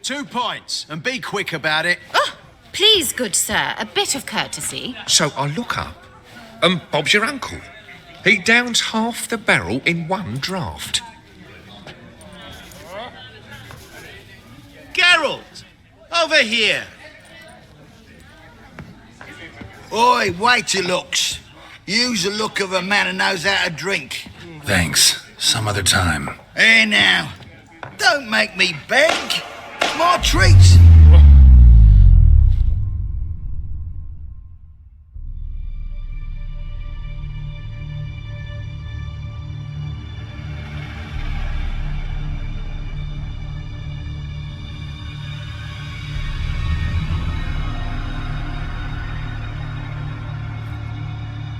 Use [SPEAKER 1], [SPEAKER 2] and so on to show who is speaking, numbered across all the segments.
[SPEAKER 1] 2 points, and be quick about it.
[SPEAKER 2] Oh, please, good sir, a bit of courtesy.
[SPEAKER 3] So I look up, and Bob's your uncle. He downs half the barrel in one draught.
[SPEAKER 1] Geralt! Over here!
[SPEAKER 4] Oi, wait your looks. Use the look of a man who knows how to drink.
[SPEAKER 5] Thanks. Some other time.
[SPEAKER 4] Here now. Don't make me beg. My treat.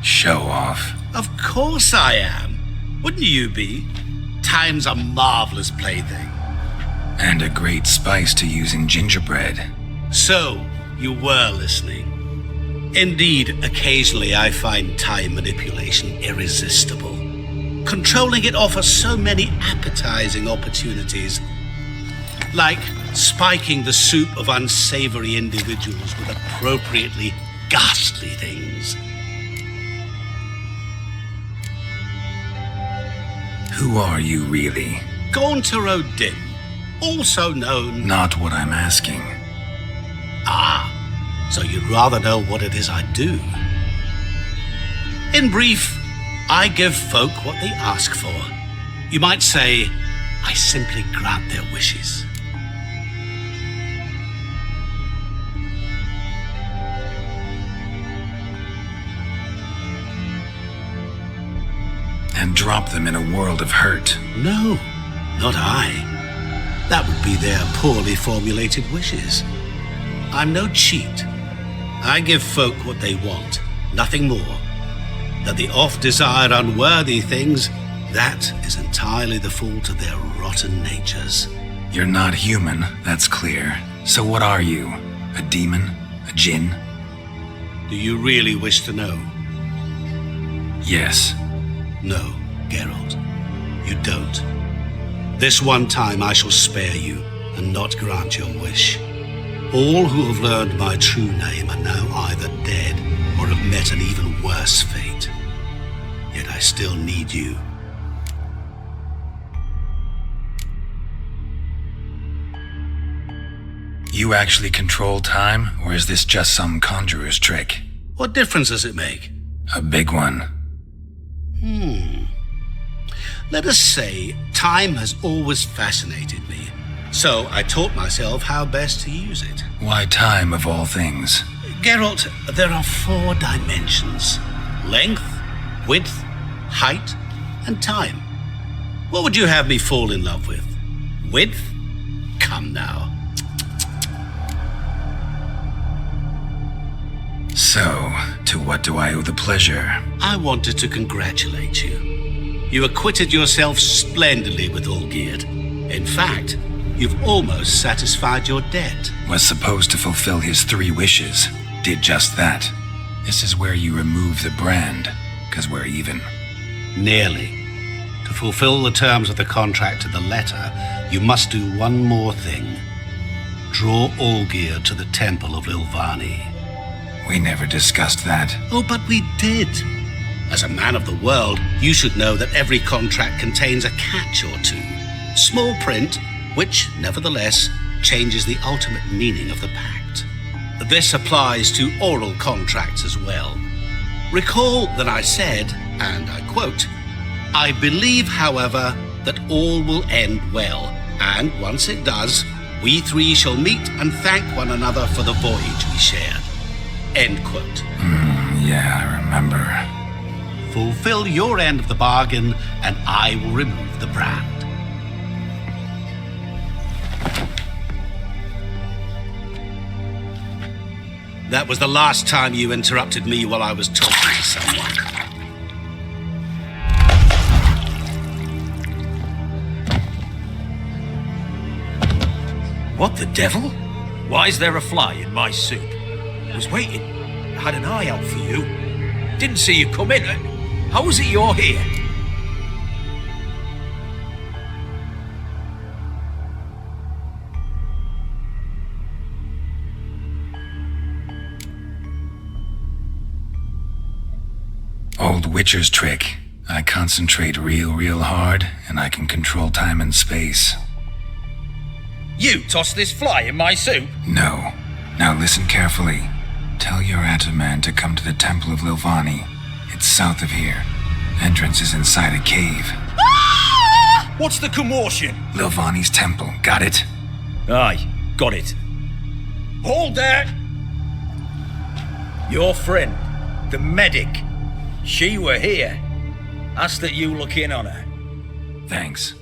[SPEAKER 5] Show off.
[SPEAKER 1] Of course I am. Wouldn't you be? Time's a marvellous plaything.
[SPEAKER 5] And a great spice to use in gingerbread.
[SPEAKER 1] So, you were listening. Indeed, occasionally I find time manipulation irresistible. Controlling it offers so many appetizing opportunities. Like spiking the soup of unsavory individuals with appropriately ghastly things.
[SPEAKER 5] Who are you really?
[SPEAKER 1] Gaunter O'Dimm, also known...
[SPEAKER 5] Not what I'm asking.
[SPEAKER 1] Ah, so you'd rather know what it is I do. In brief, I give folk what they ask for. You might say, I simply grant their wishes.
[SPEAKER 5] And drop them in a world of hurt.
[SPEAKER 1] No, not I. That would be their poorly formulated wishes. I'm no cheat. I give folk what they want, nothing more. That they oft desire unworthy things, that is entirely the fault of their rotten natures.
[SPEAKER 5] You're not human, that's clear. So what are you? A demon? A djinn?
[SPEAKER 1] Do you really wish to know?
[SPEAKER 5] Yes.
[SPEAKER 1] No, Geralt, you don't. This one time I shall spare you and not grant your wish. All who have learned my true name are now either dead or have met an even worse fate. Yet I still need you.
[SPEAKER 5] You actually control time, or is this just some conjurer's trick?
[SPEAKER 1] What difference does it make?
[SPEAKER 5] A big one.
[SPEAKER 1] Let us say time has always fascinated me, so I taught myself how best to use it.
[SPEAKER 5] Why time of all things?
[SPEAKER 1] Geralt, there are 4 dimensions: length, width, height, and time. What would you have me fall in love with? Width? Come now.
[SPEAKER 5] So, to what do I owe the pleasure?
[SPEAKER 1] I wanted to congratulate you. You acquitted yourself splendidly with Olgierd. In fact, you've almost satisfied your debt.
[SPEAKER 5] Was supposed to fulfill his 3 wishes. Did just that. This is where you remove the brand, 'cause we're even.
[SPEAKER 1] Nearly. To fulfill the terms of the contract to the letter, you must do one more thing. Draw Olgierd to the temple of Lilvani.
[SPEAKER 5] We never discussed that.
[SPEAKER 1] Oh, but we did. As a man of the world, you should know that every contract contains a catch or two. Small print, which, nevertheless, changes the ultimate meaning of the pact. This applies to oral contracts as well. Recall that I said, and I quote, "I believe, however, that all will end well, and once it does, we 3 shall meet and thank one another for the voyage we shared." End quote.
[SPEAKER 5] Yeah, I remember.
[SPEAKER 1] Fulfill your end of the bargain, and I will remove the brand. That was the last time you interrupted me while I was talking to someone.
[SPEAKER 6] What the devil? Why is there a fly in my soup? I was waiting. I had an eye out for you. Didn't see you come in. How is it you're here?
[SPEAKER 5] Old Witcher's trick. I concentrate real hard, and I can control time and space.
[SPEAKER 6] You tossed this fly in my soup?
[SPEAKER 5] No. Now listen carefully. Tell your Ataman to come to the Temple of Lilvani. It's south of here. Entrance is inside a cave.
[SPEAKER 6] What's the commotion?
[SPEAKER 5] Lilvani's temple, got it?
[SPEAKER 6] Aye, got it. Hold there! Your friend, the medic, she were here. Asked that you look in on her.
[SPEAKER 5] Thanks.